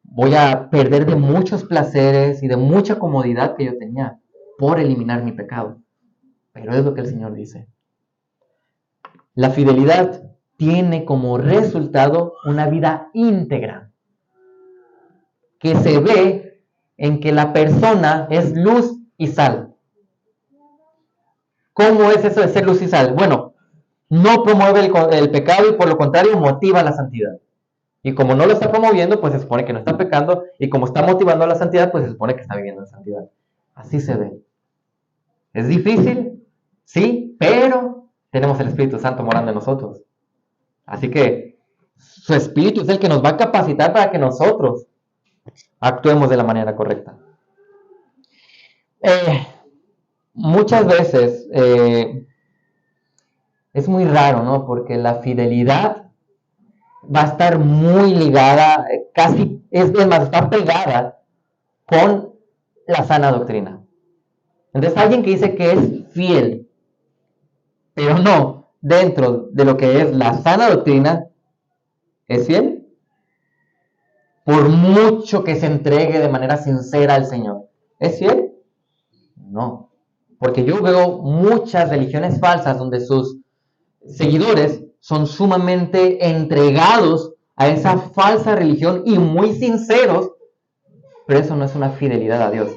voy a perder de muchos placeres y de mucha comodidad que yo tenía por eliminar mi pecado. Pero es lo que el Señor dice. La fidelidad tiene como resultado una vida íntegra, que se ve en que la persona es luz y sal. ¿Cómo es eso de ser luz y sal? Bueno, no promueve el pecado y por lo contrario motiva la santidad. Y como no lo está promoviendo, pues se supone que no está pecando. Y como está motivando a la santidad, pues se supone que está viviendo en santidad. Así se ve. ¿Es difícil? Sí, pero tenemos el Espíritu Santo morando en nosotros. Así que su Espíritu es el que nos va a capacitar para que nosotros actuemos de la manera correcta. Muchas veces es muy raro, ¿no? Porque la fidelidad va a estar muy ligada, casi, es más, está pegada con la sana doctrina. Entonces, alguien que dice que es fiel, pero no dentro de lo que es la sana doctrina, ¿es fiel? Por mucho que se entregue de manera sincera al Señor, ¿es fiel? No. Porque yo veo muchas religiones falsas donde sus seguidores son sumamente entregados a esa falsa religión y muy sinceros, pero eso no es una fidelidad a Dios.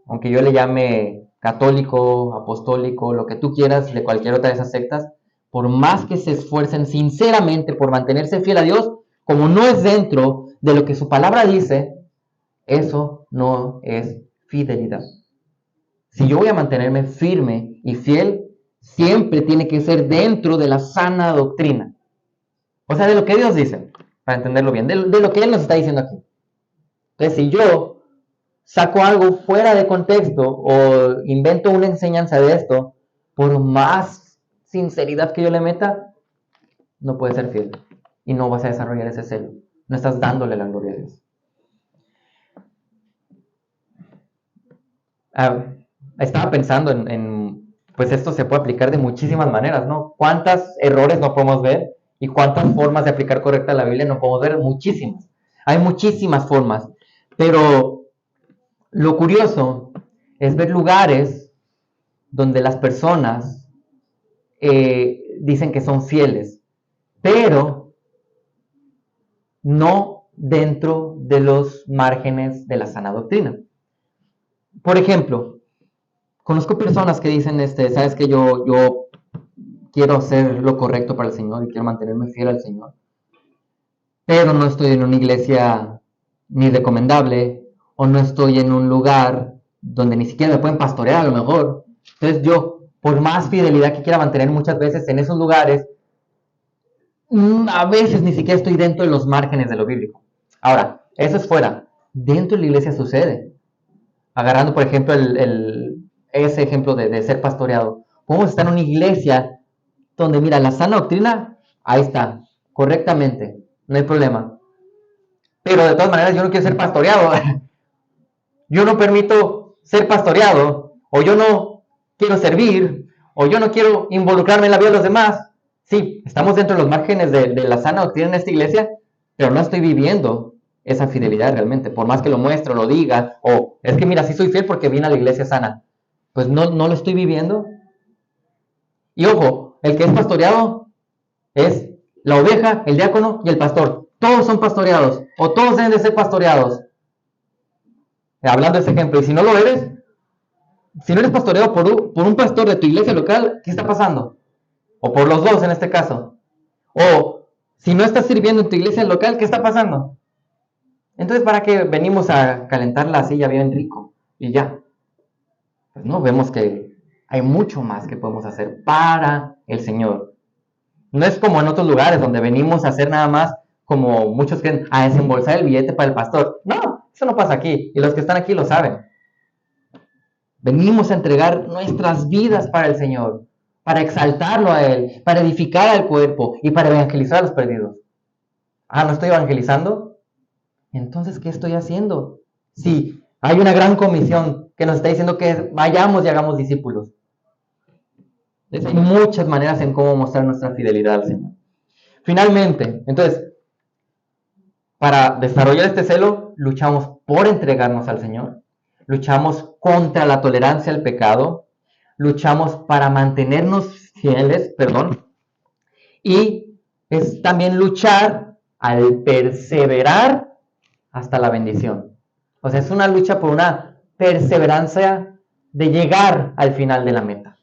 Aunque yo le llame católico, apostólico, lo que tú quieras de cualquier otra de esas sectas, por más que se esfuercen sinceramente por mantenerse fiel a Dios, como no es dentro de lo que su palabra dice, eso no es fidelidad. Si yo voy a mantenerme firme y fiel, siempre tiene que ser dentro de la sana doctrina. O sea, de lo que Dios dice, para entenderlo bien, de lo que Él nos está diciendo aquí. Entonces, si yo saco algo fuera de contexto o invento una enseñanza de esto, por más sinceridad que yo le meta, no puede ser fiel. Y no vas a desarrollar ese celo. No estás dándole la gloria a Dios. Estaba pensando pues esto se puede aplicar de muchísimas maneras, ¿no? ¿Cuántos errores no podemos ver? ¿Y cuántas formas de aplicar correcta la Biblia no podemos ver? Muchísimas. Hay muchísimas formas. Pero lo curioso es ver lugares donde las personas dicen que son fieles, pero no dentro de los márgenes de la sana doctrina. Por ejemplo, conozco personas que dicen, sabes que yo quiero hacer lo correcto para el Señor y quiero mantenerme fiel al Señor, pero no estoy en una iglesia ni recomendable, o no estoy en un lugar donde ni siquiera me pueden pastorear a lo mejor. Entonces yo, por más fidelidad que quiera mantener muchas veces en esos lugares, a veces ni siquiera estoy dentro de los márgenes de lo bíblico. Ahora, eso es fuera. Dentro de la iglesia sucede. Agarrando, por ejemplo, ese ejemplo de ser pastoreado. Podemos estar en una iglesia donde, mira, la sana doctrina, ahí está, correctamente, no hay problema. Pero de todas maneras yo no quiero ser pastoreado. Yo no permito ser pastoreado, o yo no quiero servir, o yo no quiero involucrarme en la vida de los demás. Sí, estamos dentro de los márgenes de la sana doctrina en esta iglesia, pero no estoy viviendo esa fidelidad realmente, por más que lo muestre, lo diga, o es que mira, sí soy fiel porque vine a la iglesia sana. Pues no lo estoy viviendo. Y ojo, el que es pastoreado es la oveja, el diácono y el pastor. Todos son pastoreados, o todos deben de ser pastoreados. Hablando de ese ejemplo, y si no lo eres, si no eres pastoreado por un pastor de tu iglesia local, ¿qué está pasando? O por los dos en este caso. O si no estás sirviendo en tu iglesia local, ¿qué está pasando? Entonces, ¿para qué venimos a calentar la silla bien rico? Y ya. Pues no, vemos que hay mucho más que podemos hacer para el Señor. No es como en otros lugares donde venimos a hacer nada más, como muchos creen, a desembolsar el billete para el pastor. No, Eso no pasa aquí, y los que están aquí lo saben. Venimos a entregar nuestras vidas para el Señor, para exaltarlo a Él, para edificar al cuerpo y para evangelizar a los perdidos. ¿No estoy evangelizando? Entonces, ¿qué estoy haciendo? Sí, hay una gran comisión que nos está diciendo que vayamos y hagamos discípulos. Entonces, hay muchas maneras en cómo mostrar nuestra fidelidad al Señor. Finalmente, entonces, para desarrollar este celo, luchamos por entregarnos al Señor, luchamos contra la tolerancia al pecado, luchamos para mantenernos fieles, y es también luchar al perseverar hasta la bendición. O sea, es una lucha por una perseverancia de llegar al final de la meta.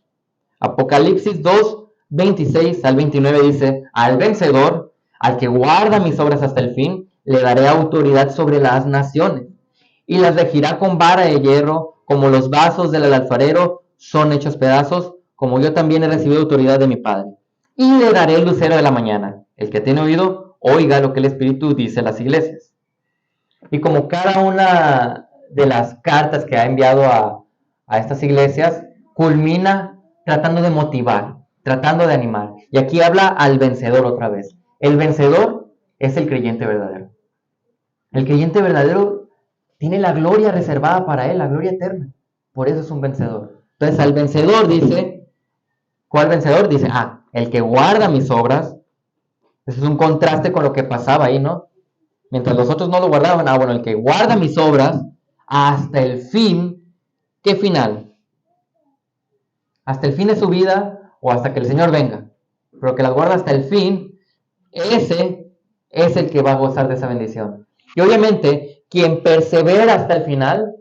Apocalipsis 2, 26 al 29 dice, al vencedor, al que guarda mis obras hasta el fin, le daré autoridad sobre las naciones, y las regirá con vara de hierro, como los vasos del alfarero son hechos pedazos, como yo también he recibido autoridad de mi Padre. Y le daré el lucero de la mañana. El que tiene oído, oiga lo que el Espíritu dice a las iglesias. Y como cada una de las cartas que ha enviado a estas iglesias, culmina tratando de motivar, tratando de animar. Y aquí habla al vencedor otra vez. El vencedor es el creyente verdadero. El creyente verdadero tiene la gloria reservada para él, la gloria eterna. Por eso es un vencedor. Entonces al vencedor dice, ¿cuál vencedor? Dice, el que guarda mis obras. Eso es un contraste con lo que pasaba ahí, ¿no? Mientras los otros no lo guardaban, bueno, el que guarda mis obras hasta el fin. ¿Qué final? Hasta el fin de su vida o hasta que el Señor venga. Pero que las guarda hasta el fin, ese es el que va a gozar de esa bendición. Y obviamente, quien persevera hasta el final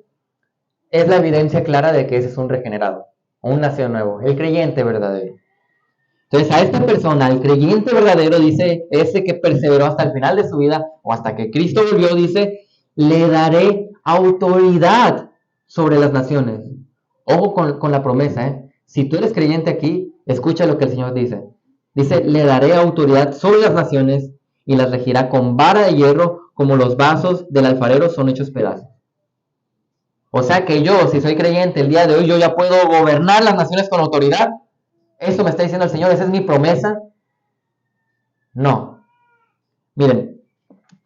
es la evidencia clara de que ese es un regenerado, un nacido nuevo, el creyente verdadero. Entonces, a esta persona, el creyente verdadero, dice, ese que perseveró hasta el final de su vida o hasta que Cristo volvió, dice, le daré autoridad sobre las naciones. Ojo con la promesa, ¿eh? Si tú eres creyente aquí, escucha lo que el Señor dice. Dice, le daré autoridad sobre las naciones y las regirá con vara de hierro, como los vasos del alfarero son hechos pedazos. O sea que yo, si soy creyente el día de hoy, yo ya puedo gobernar las naciones con autoridad. ¿Eso me está diciendo el Señor? ¿Esa es mi promesa? No. Miren,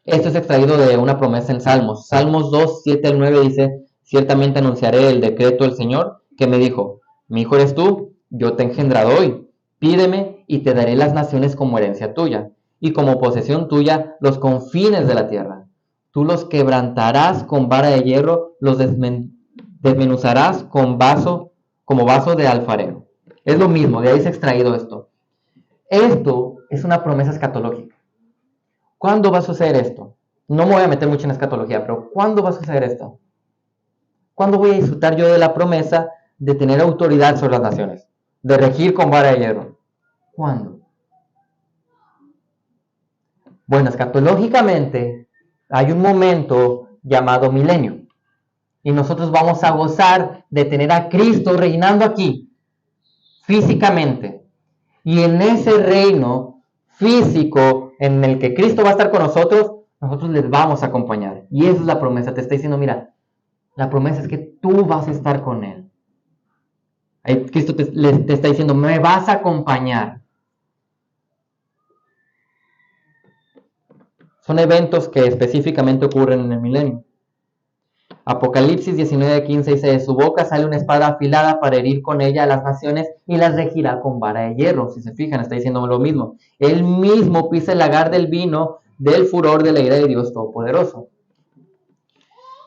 esto es extraído de una promesa en Salmos. Salmos 2, 7 al 9 dice, ciertamente anunciaré el decreto del Señor que me dijo, mi hijo eres tú, yo te he engendrado hoy. Pídeme y te daré las naciones como herencia tuya, y como posesión tuya los confines de la tierra. Tú los quebrantarás con vara de hierro, los desmenuzarás como vaso de alfarero. Es lo mismo, de ahí se ha extraído esto. Esto es una promesa escatológica. ¿Cuándo va a suceder esto? No me voy a meter mucho en escatología, pero ¿cuándo va a suceder esto? ¿Cuándo voy a disfrutar yo de la promesa de tener autoridad sobre las naciones? De regir con vara de hierro. ¿Cuándo? Bueno, escatológicamente hay un momento llamado milenio. Y nosotros vamos a gozar de tener a Cristo reinando aquí, físicamente. Y en ese reino físico en el que Cristo va a estar con nosotros, nosotros les vamos a acompañar. Y esa es la promesa. Te está diciendo, mira, la promesa es que tú vas a estar con Él. Ahí Cristo te está diciendo, me vas a acompañar. Son eventos que específicamente ocurren en el milenio. Apocalipsis 19:15 dice, de su boca sale una espada afilada para herir con ella a las naciones y las regirá con vara de hierro. Si se fijan, está diciendo lo mismo. Él mismo pisa el lagar del vino del furor de la ira de Dios Todopoderoso.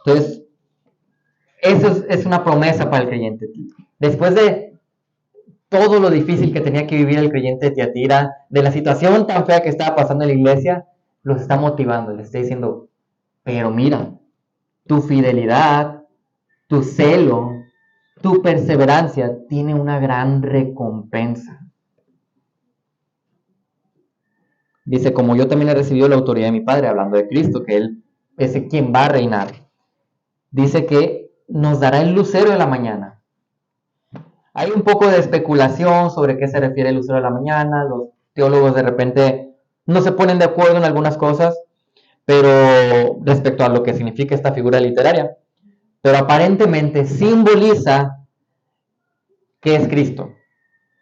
Entonces, eso es una promesa para el creyente. Después de todo lo difícil que tenía que vivir el creyente de Tiatira, de la situación tan fea que estaba pasando en la iglesia, los está motivando, les está diciendo, pero mira, tu fidelidad, tu celo, tu perseverancia tiene una gran recompensa. Dice, como yo también he recibido la autoridad de mi Padre, hablando de Cristo, que Él es quien va a reinar. Dice que nos dará el lucero de la mañana. Hay un poco de especulación sobre qué se refiere el lucero de la mañana. Los teólogos de repente no se ponen de acuerdo en algunas cosas, pero respecto a lo que significa esta figura literaria. Pero aparentemente simboliza que es Cristo.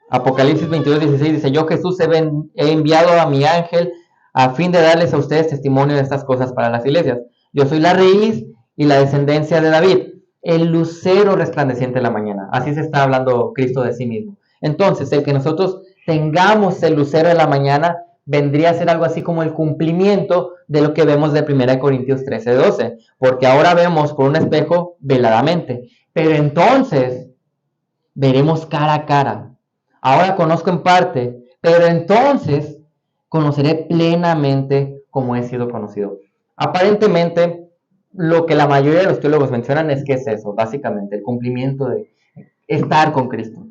Apocalipsis 22:16 dice: yo Jesús he enviado a mi ángel a fin de darles a ustedes testimonio de estas cosas para las iglesias. Yo soy la raíz y la descendencia de David, el lucero resplandeciente de la mañana. Así se está hablando Cristo de sí mismo. Entonces, el que nosotros tengamos el lucero de la mañana vendría a ser algo así como el cumplimiento de lo que vemos de 1 Corintios 13:12, porque ahora vemos por un espejo veladamente, pero entonces veremos cara a cara. Ahora conozco en parte, pero entonces conoceré plenamente como he sido conocido. Aparentemente, lo que la mayoría de los teólogos mencionan es que es eso, básicamente, el cumplimiento de estar con Cristo.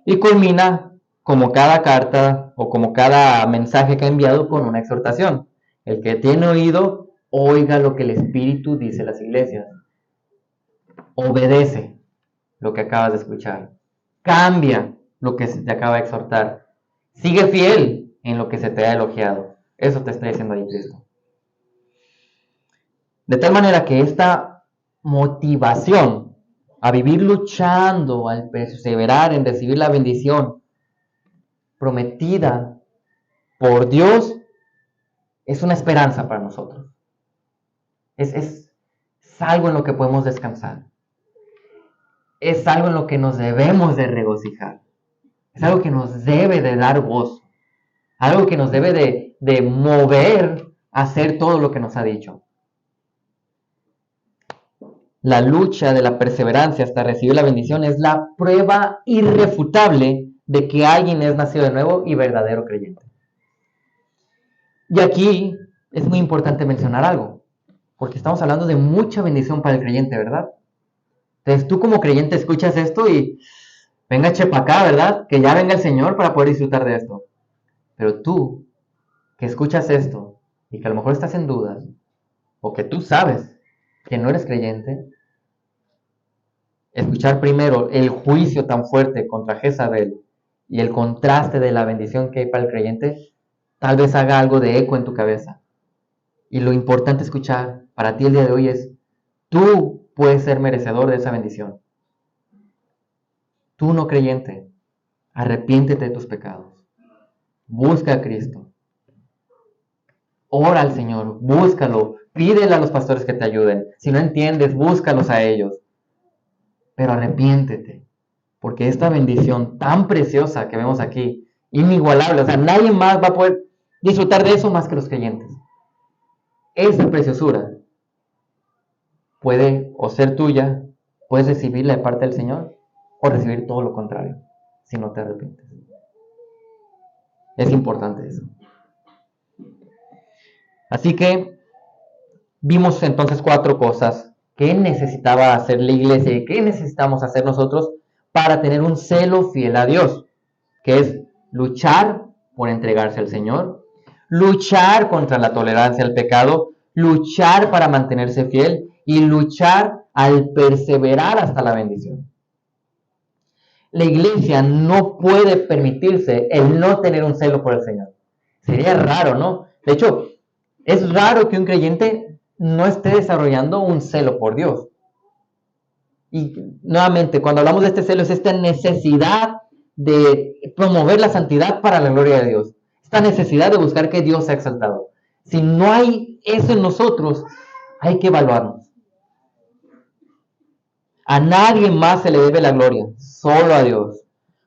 Y culmina, como cada carta o como cada mensaje que ha enviado, con una exhortación. El que tiene oído, oiga lo que el Espíritu dice a las iglesias. Obedece lo que acabas de escuchar. Cambia lo que se te acaba de exhortar. Sigue fiel en lo que se te ha elogiado. Eso te está diciendo ahí Cristo. De tal manera que esta motivación a vivir luchando, al perseverar en recibir la bendición prometida por Dios, es una esperanza para nosotros. Es algo en lo que podemos descansar. Es algo en lo que nos debemos de regocijar. Es algo que nos debe de dar gozo. Algo que nos debe de mover a hacer todo lo que nos ha dicho. La lucha de la perseverancia hasta recibir la bendición es la prueba irrefutable de que alguien es nacido de nuevo y verdadero creyente. Y aquí es muy importante mencionar algo, porque estamos hablando de mucha bendición para el creyente, ¿verdad? Entonces tú como creyente escuchas esto y venga chepa acá, ¿verdad? Que ya venga el Señor para poder disfrutar de esto. Pero tú que escuchas esto y que a lo mejor estás en dudas, o que tú sabes que no eres creyente, escuchar primero el juicio tan fuerte contra Jezabel y el contraste de la bendición que hay para el creyente, tal vez haga algo de eco en tu cabeza. Y lo importante escuchar para ti el día de hoy es: tú puedes ser merecedor de esa bendición. Tú no creyente, arrepiéntete de tus pecados. Busca a Cristo. Ora al Señor, búscalo. Pídele a los pastores que te ayuden. Si no entiendes, búscalos a ellos. Pero arrepiéntete, porque esta bendición tan preciosa que vemos aquí, inigualable, o sea, nadie más va a poder disfrutar de eso más que los creyentes. Esa preciosura puede o ser tuya, puedes recibirla de parte del Señor, o recibir todo lo contrario, si no te arrepientes. Es importante eso. Así que vimos entonces 4 cosas que necesitaba hacer la iglesia y que necesitamos hacer nosotros para tener un celo fiel a Dios, que es luchar por entregarse al Señor, luchar contra la tolerancia al pecado, luchar para mantenerse fiel y luchar al perseverar hasta la bendición. La iglesia no puede permitirse el no tener un celo por el Señor. Sería raro, ¿no? De hecho, es raro que un creyente no esté desarrollando un celo por Dios. Y nuevamente, cuando hablamos de este celo, es esta necesidad de promover la santidad para la gloria de Dios. Esta necesidad de buscar que Dios sea exaltado. Si no hay eso en nosotros, hay que evaluarnos. A nadie más se le debe la gloria, solo a Dios.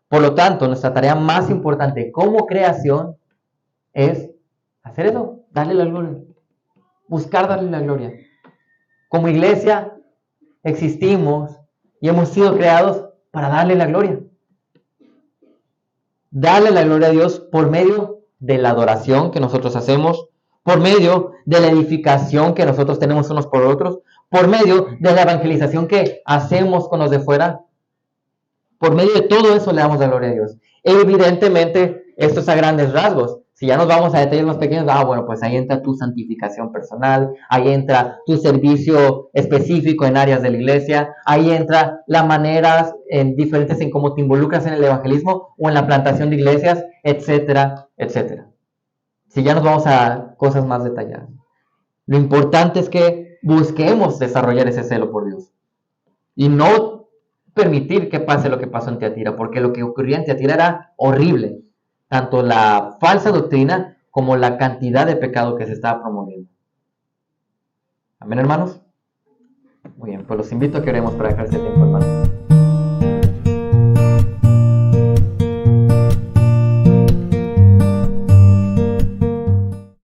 Por lo tanto, nuestra tarea más importante como creación es hacer eso, darle la gloria. Buscar darle la gloria. Como iglesia existimos y hemos sido creados para darle la gloria. Darle la gloria a Dios por medio de la adoración que nosotros hacemos, por medio de la edificación que nosotros tenemos unos por otros, por medio de la evangelización que hacemos con los de fuera. Por medio de todo eso le damos la gloria a Dios. Evidentemente, esto es a grandes rasgos. Si ya nos vamos a detalles más pequeños, bueno, pues ahí entra tu santificación personal, ahí entra tu servicio específico en áreas de la iglesia, ahí entra las maneras diferentes en cómo te involucras en el evangelismo o en la plantación de iglesias, etcétera, etcétera. si ya nos vamos a cosas más detalladas. Lo importante es que busquemos desarrollar ese celo por Dios y no permitir que pase lo que pasó en Tiatira, porque lo que ocurría en Tiatira era horrible, tanto la falsa doctrina como la cantidad de pecado que se estaba promoviendo. Amén, hermanos. Muy bien, pues los invito a que oremos para dejar ese tiempo, hermanos.